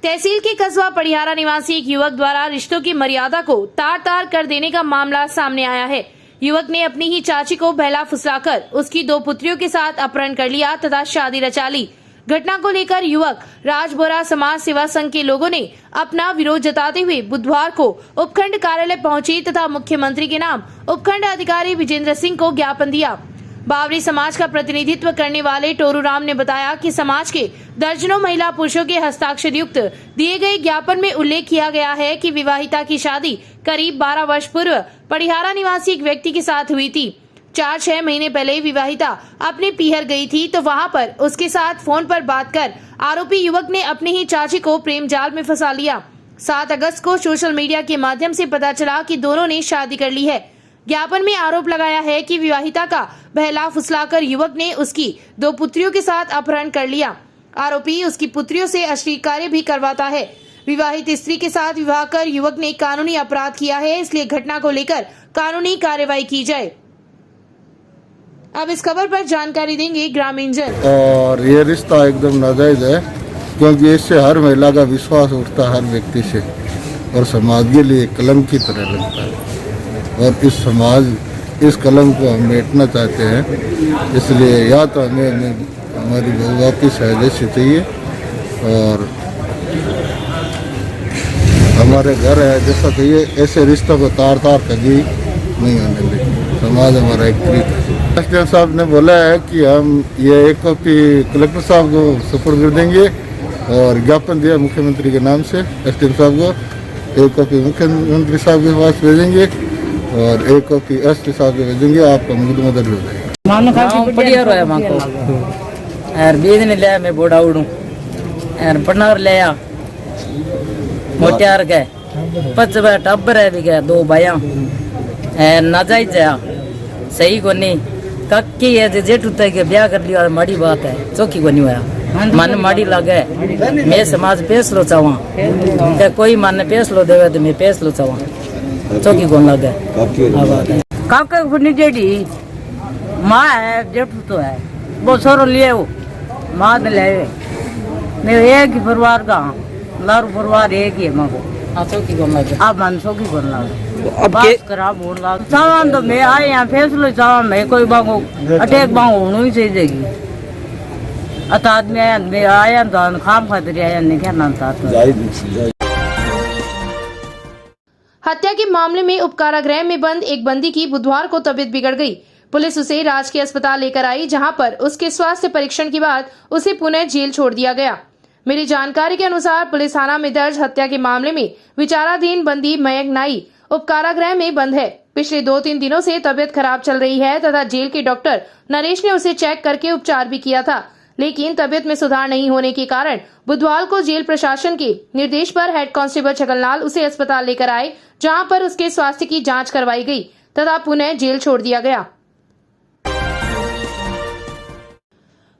तहसील के कस्बा पड़ियारा निवासी एक युवक द्वारा रिश्तों की मर्यादा को तार तार कर देने का मामला सामने आया है। युवक ने अपनी ही चाची को बहला फुसलाकर उसकी 2 पुत्रियों के साथ अपहरण कर लिया तथा शादी रचा ली। घटना को लेकर युवक राजबोरा समाज सेवा संघ के लोगों ने अपना विरोध जताते हुए बुधवार को उपखंड कार्यालय पहुंची तथा मुख्यमंत्री के नाम उपखंड अधिकारी विजेंद्र सिंह को ज्ञापन दिया। बावरी समाज का प्रतिनिधित्व करने वाले टोरू राम ने बताया कि समाज के दर्जनों महिला पुरुषों के हस्ताक्षर युक्त दिए गए ज्ञापन में उल्लेख किया गया है कि विवाहिता की शादी करीब 12 वर्ष पूर्व पड़ियारा निवासी एक व्यक्ति के साथ हुई थी। 4-6 महीने पहले विवाहिता अपने पीहर गई थी तो वहां पर उसके साथ फोन पर बात कर आरोपी युवक ने अपनी ही चाची को प्रेम जाल में फंसा लिया। 7 अगस्त को सोशल मीडिया के माध्यम से पता चला कि दोनों ने शादी कर ली है। ज्ञापन में आरोप लगाया है कि विवाहिता का बहला फुसलाकर युवक ने उसकी 2 पुत्रियों के साथ अपहरण कर लिया। आरोपी उसकी पुत्रियों से अश्लील कार्य भी करवाता है। विवाहित स्त्री के साथ विवाह कर युवक ने कानूनी अपराध किया है, इसलिए घटना को लेकर कानूनी कार्रवाई की जाए। अब इस खबर पर जानकारी देंगे ग्रामीण जन। और ये रिश्ता एकदम नाजायज है, क्योंकि इससे हर महिला का विश्वास उठता है हर व्यक्ति से, और समाज के लिए कलंक की तरह लगता है। और इस समाज इस कलंक को हम मेटना चाहते हैं, इसलिए या तो हमें हमारी बहू वापिस जैसी चाहिए, और हमारे घर है जैसा चाहिए। ऐसे रिश्तों को तार तार कभी नहीं होने देंगे। समाज हमारा एक प्रीत है। एसडीएम साहब ने बोला है कि हम ये एक कॉपी कलेक्टर साहब को सुपुर्द कर देंगे, और ज्ञापन दिया मुख्यमंत्री के नाम से एसडीएम साहब को। एक कॉपी मुख्यमंत्री साहब के पास भेजेंगे और एक कॉपी एसपी साहब को भेजेंगे। आपका मुकदमा दर्ज हो जाएगा। बढ़िया रोया मां को यार बीज ने लिया, मैं बोड़ा उड़ू यार पन्नार लिया मोटियार गए 5 टब्बर है भी गया 2 भाइया नाजायज सही को नहीं कक्की है जेठू तक के ब्याह कर लिया। माड़ी बात है, चौकी को नहीं हुआ मन माड़ी लगे। मैं समाज पेश लो चाहवा, कोई मन पेश लो देवे तो मैं पेश लो चाहवा, चौकी कौन लगे। काका फुनी जेडी माँ है, जेठू तो है, वो सोरो लिए वो माँ ने ले। मैं एक ही परिवार का लारू परिवार एक ही है माँ को। चौकी कौन लगे, आप मन चौकी कौन लगे। अब खराब हो रहा सामान तो मैं आए यहाँ फैसलो चाह मैं कोई बांगो अटैक बांगो होना ही चाहिए। अत आदमी आया मैं आया तो खाम खातिर आया नहीं कहना था। हत्या के मामले में उपकारागृह में बंद एक बंदी की बुधवार को तबीयत बिगड़ गई। पुलिस उसे राजकीय अस्पताल लेकर आई, जहां पर उसके स्वास्थ्य परीक्षण के बाद उसे पुनः जेल छोड़ दिया गया। मिली जानकारी के अनुसार पुलिस थाना में दर्ज हत्या के मामले में विचाराधीन बंदी मयंक नाई उपकारागृह में बंद है। पिछले 2-3 दिनों से तबीयत खराब चल रही है तथा जेल के डॉक्टर नरेश ने उसे चेक करके उपचार भी किया था, लेकिन तबीयत में सुधार नहीं होने के कारण बुधवार को जेल प्रशासन के निर्देश पर हेड कांस्टेबल छगनलाल उसे अस्पताल लेकर आए, जहां पर उसके स्वास्थ्य की जांच करवाई गई तथा पुनः जेल छोड़ दिया गया।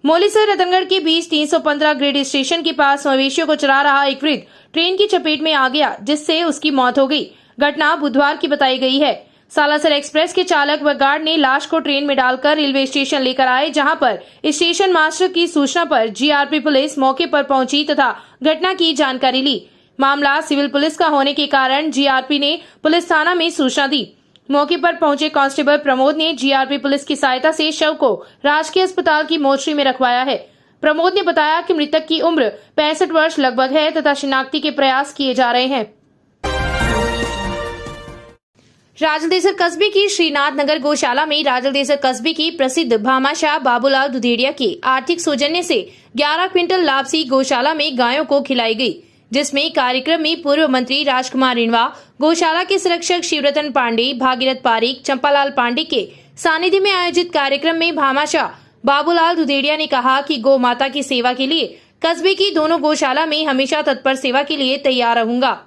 मौली से रतनगढ़ के बीच 315 ग्रेड स्टेशन के पास मवेशियों को चरा रहा एक वृद्ध ट्रेन की चपेट में आ गया, जिससे उसकी मौत हो गई। घटना बुधवार की बताई गई है। सालासर एक्सप्रेस के चालक व गार्ड ने लाश को ट्रेन में डालकर रेलवे स्टेशन लेकर आए, जहां पर स्टेशन मास्टर की सूचना पर जीआरपी पुलिस मौके पर पहुंची तथा घटना की जानकारी ली। मामला सिविल पुलिस का होने के कारण जीआरपी ने पुलिस थाना में सूचना दी। मौके पर पहुंचे कांस्टेबल प्रमोद ने जीआरपी पुलिस की सहायता से शव को राजकीय अस्पताल की मोर्चरी में रखवाया है। प्रमोद ने बताया कि मृतक की उम्र 65 वर्ष लगभग है तथा शिनाख्ती के प्रयास किए जा रहे हैं। राजलदेसर कस्बे की श्रीनाथ नगर गौशाला में राजलदेसर कस्बे की प्रसिद्ध भामाशाह बाबूलाल दुधेड़िया के आर्थिक सौजन्य से 11 क्विंटल लापसी गौशाला में गायों को खिलाई गई, जिसमें कार्यक्रम में पूर्व मंत्री राजकुमार रिणवा, गौशाला के संरक्षक शिवरतन पांडे, भागीरथ पारीक, चंपालाल पांडे के सानिध्य में आयोजित कार्यक्रम में भामाशाह बाबूलाल दुधेड़िया ने कहा कि गौ माता की सेवा के लिए कस्बे की दोनों गौशाला में हमेशा तत्पर सेवा के लिए तैयार रहूंगा।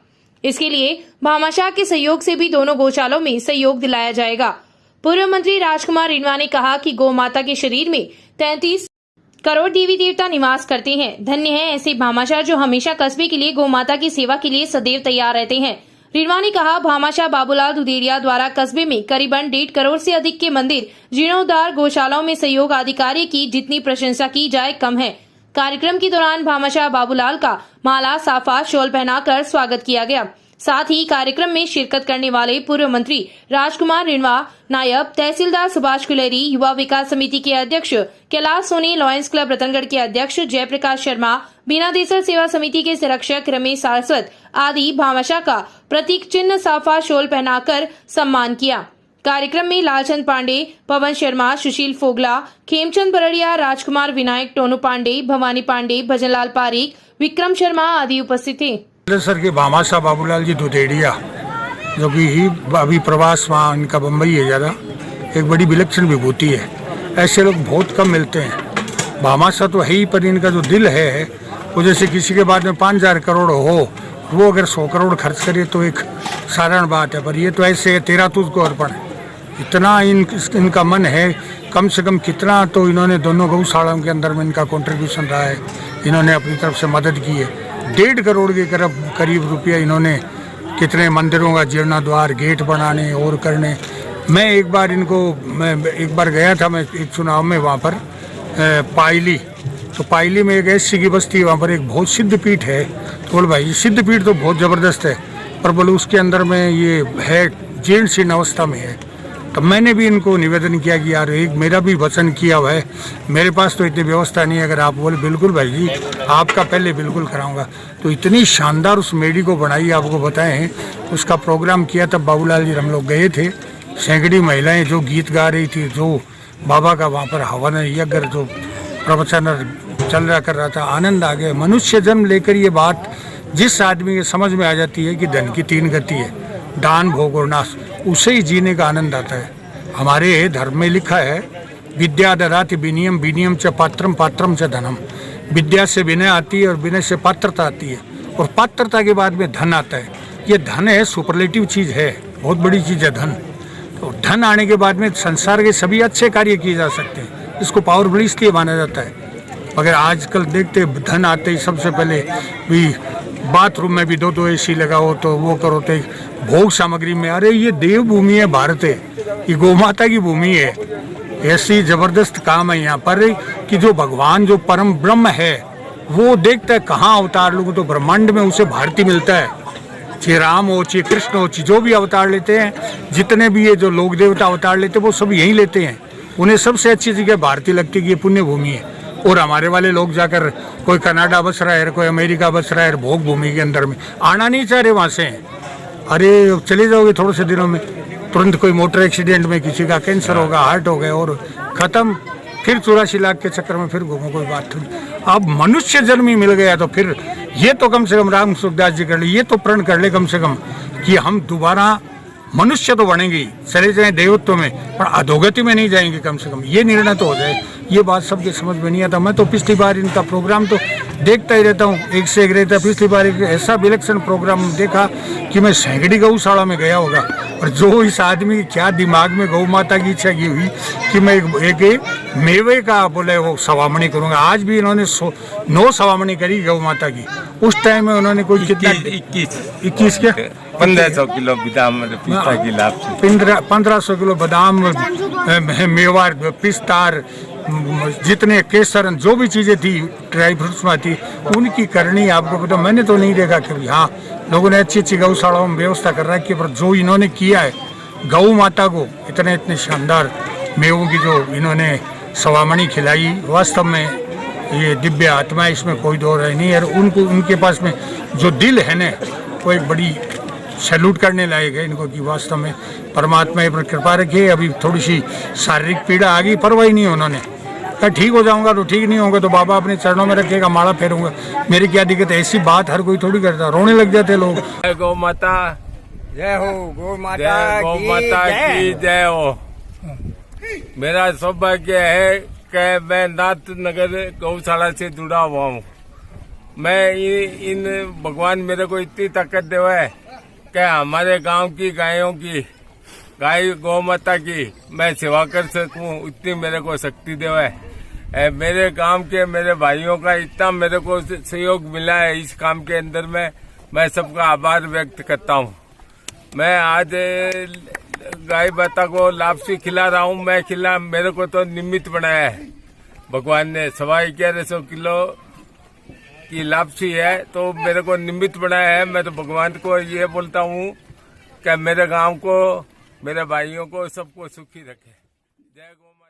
इसके लिए भामाशाह के सहयोग से भी दोनों गौशालों में सहयोग दिलाया जाएगा। पूर्व मंत्री राजकुमार रिणवा ने कहा कि गौ माता के शरीर में 33 करोड़ देवी देवता निवास करते हैं। धन्य है ऐसे भामाशाह जो हमेशा कस्बे के लिए गौ माता की सेवा के लिए सदैव तैयार रहते हैं। रिणवा ने कहा, भामाशाह बाबूलाल दुधेड़िया द्वारा कस्बे में करीबन 1.5 करोड़ से अधिक के मंदिर, जीर्णोद्धार, गौशालाओं में सहयोग आदि कार्य की जितनी प्रशंसा की जाए कम है। कार्यक्रम के दौरान भामाशाह बाबूलाल का माला, साफा, शॉल पहनाकर स्वागत किया गया। साथ ही कार्यक्रम में शिरकत करने वाले पूर्व मंत्री राजकुमार रिणवा, नायब तहसीलदार सुभाष कुलेरी, युवा विकास समिति के अध्यक्ष कैलाश सोनी, लॉयंस क्लब रतनगढ़ के अध्यक्ष जयप्रकाश शर्मा, बीना देसर सेवा समिति के संरक्षक रमेश सारस्वत आदि भामाशाह का प्रतीक चिन्ह, साफा, शॉल पहनाकर सम्मान किया। कार्यक्रम में लालचंद पांडे, पवन शर्मा, सुशील फोगला, खेमचंद बरड़िया, राजकुमार विनायक, टोनू पांडे, भवानी पांडे, भजनलाल पारीक, विक्रम शर्मा आदि उपस्थित थे। सर के भामाशाह बाबूलाल जी दुधेड़िया, जो कि ही अभी प्रवास वहाँ इनका बम्बई है ज़्यादा, एक बड़ी विलक्षण विभूति है। ऐसे लोग बहुत कम मिलते हैं। भामाशाह तो है ही, पर इनका जो दिल है वो जैसे किसी के बाद में 5,000 करोड़ हो, वो अगर 100 करोड़ खर्च करे तो एक साधारण बात है, पर ये तो ऐसे तेरा तुझको अर्पण है। इतना इनका मन है, कम से कम कितना तो इन्होंने दोनों गौशालाओं के अंदर में इनका कंट्रीब्यूशन रहा है। इन्होंने अपनी तरफ से मदद की है। 1.5 करोड़ के करीब रुपया इन्होंने कितने मंदिरों का जीर्णोद्वार, गेट बनाने और करने। मैं एक बार गया था, मैं एक चुनाव में वहाँ पर पायली, तो पायली में एक ऐसी की बस्ती, वहाँ पर एक बहुत सिद्ध पीठ है। तो बोले भाई सिद्ध पीठ तो बहुत ज़बरदस्त है, पर बोले उसके अंदर में ये है जीर्ण शीर्ण अवस्था में है। तो मैंने भी इनको निवेदन किया कि यार एक मेरा भी वचन किया हुआ है, मेरे पास तो इतनी व्यवस्था नहीं है, अगर आप बोले बिल्कुल भाई जी आपका पहले बिल्कुल कराऊंगा। तो इतनी शानदार उस मेडी को बनाई, आपको बताए हैं। उसका प्रोग्राम किया तब बाबूलाल जी हम लोग गए थे। सैकड़ी महिलाएं जो गीत गा रही थी, जो बाबा का वहाँ पर हवन यज्ञ जो प्रवचन चल रहा कर रहा था, आनंद आ गया। मनुष्य जन्म लेकर ये बात जिस आदमी के समझ में आ जाती है कि धन की 3 गति है, दान, भोग और नाश, उसे ही जीने का आनंद आता है। हमारे धर्म में लिखा है विद्या ददाति विनयम, विनयम च पात्रम, पात्रम च धनम। विद्या से विनय आती है और विनय से पात्रता आती है, और पात्रता के बाद में धन आता है। ये धन है, सुपरलेटिव चीज़ है, बहुत बड़ी चीज़ है धन। तो धन आने के बाद में संसार के सभी अच्छे कार्य किए जा सकते हैं। इसको पावरफुल इसलिए माना जाता है। मगर आजकल देखते धन आते ही सबसे पहले भी बाथरूम में भी 2 AC लगाओ, तो वो करो, तो भोग सामग्री में, अरे ये देव भूमि है, भारत है, ये गौ माता की भूमि है। ऐसी जबरदस्त काम है यहाँ पर कि जो भगवान, जो परम ब्रह्म है, वो देखता है कहाँ अवतार लूँ, तो ब्रह्मांड में उसे भारती मिलता है। चाहे राम हो, चाहे कृष्ण हो, जो भी अवतार लेते हैं, जितने भी ये जो लोक देवता अवतार लेते हैं, वो सब यहीं लेते हैं। उन्हें सबसे अच्छी जगह भारती लगती है कि ये पुण्य भूमि है। और हमारे वाले लोग जाकर कोई कनाडा बस रहा है, कोई अमेरिका बस रहा है, भोग भूमि के अंदर में आना नहीं चाह रहे वहाँ से। अरे चले जाओगे थोड़े से दिनों में, तुरंत कोई मोटर एक्सीडेंट में किसी का कैंसर होगा, हार्ट हो गया और ख़त्म। फिर 84 लाख के चक्कर में फिर घूमो, कोई बात थोड़ी। अब मनुष्य जन्म ही मिल गया तो फिर ये तो कम से कम राम सुखदास जी कर ले, ये तो प्रण कर ले कम से कम कि हम दोबारा मनुष्य तो बनेंगे, चले जाएं देवत्व में, पर अधोगति में नहीं जाएंगे। कम से कम ये निर्णय तो हो जाए। ये बात सबके समझ में नहीं आता। मैं तो पिछली बार इनका प्रोग्राम तो देखता ही रहता हूँ, एक से एक रहता। पिछली बार एक ऐसा विलक्षण प्रोग्राम देखा कि मैं सैकड़ी गौशाला में गया होगा, और जो इस आदमी के क्या दिमाग में गौ माता की इच्छा की हुई कि मैं एक मेवे का बोले वो सवामणी करूँगा। आज भी इन्होंने 9 सवामणी करी गौ माता की। उस टाइम में उन्होंने कोई कितना 21 क्या 1500 किलो बादाम पिस्ता की लाभ, 1500 किलो बादाम, मेवा, पिस्तार, जितने केसर, जो भी चीज़ें थी ड्राई फ्रूट्स में थी, उनकी करनी आपको पता। मैंने तो नहीं देखा कि हाँ लोगों ने अच्छी व्यवस्थाओं में व्यवस्था कर रखी है, पर जो इन्होंने किया है गौ माता को, इतने शानदार मेवों की जो इन्होंने सवामणी खिलाई, वास्तव में ये दिव्य आत्मा है, इसमें कोई दो राय नहीं है। और उनके पास में जो दिल है ना, वो एक बड़ी सैल्यूट करने लायक है इनको कि वास्तव में परमात्मा पर कृपा रखी है। अभी थोड़ी सी शारीरिक पीड़ा आ गई, परवाही नहीं उन्होंने कहा ठीक हो जाऊंगा, तो ठीक नहीं होगा तो बाबा अपने चरणों में रखेगा, माला फेरूंगा, मेरी क्या दिक्कत है। ऐसी बात हर कोई थोड़ी करता, रोने लग जाते लोग। जय गौ माता, जय हो गौ माता, जय गौ माता की जय हो। मेरा सौभाग्य है कि मैं नाथ नगर गौशाला से जुड़ा हुआ हूँ। मैं इन भगवान मेरे को इतनी ताकत देवा है कि हमारे गांव की गायों की, गाय गौ माता की मैं सेवा कर सकूं, इतनी मेरे को शक्ति देवा है। मेरे गांव के मेरे भाइयों का इतना मेरे को सहयोग मिला है इस काम के अंदर में, मैं सबका आभार व्यक्त करता हूं। मैं आज गाय माता को लापसी खिला रहा हूं, मैं मेरे को तो निमित्त बनाया है। भगवान ने 1150 किलो की लापसी है, तो मेरे को निमित्त बनाया है। मैं तो भगवान को ये बोलता हूँ कि मेरे गांव को, मेरे भाइयों को, सबको सुखी रखे। जय गौ माता।